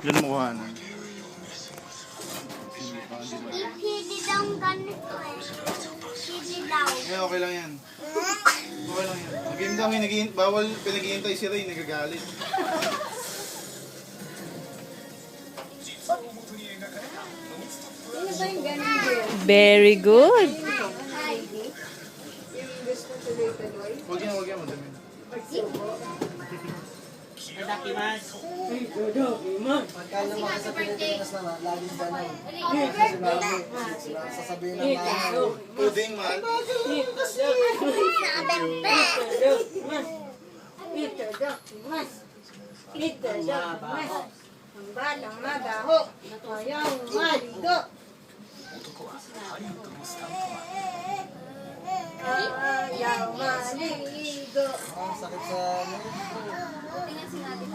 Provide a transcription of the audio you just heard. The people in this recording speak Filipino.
Diyan mo kuhanan. Hindi daw ganito eh. Hindi daw. Eh, okay lang yan. Okay lang yan. Nag-game daw, bawal pinag-iintay si Ray, nagagalit. Ano ba yung ganun girl? Very good. Yung gusto tuloy-tuloy? Huwag yan, madami. Pagka naman sa Pilipinas naman, laging ganun. Kasi bago, sasabihin ng mga Puding, mahal. Ang balang mabaho. Ayaw maligo. Ayaw maligo. ang sakit sa ano. Tingnan si natin.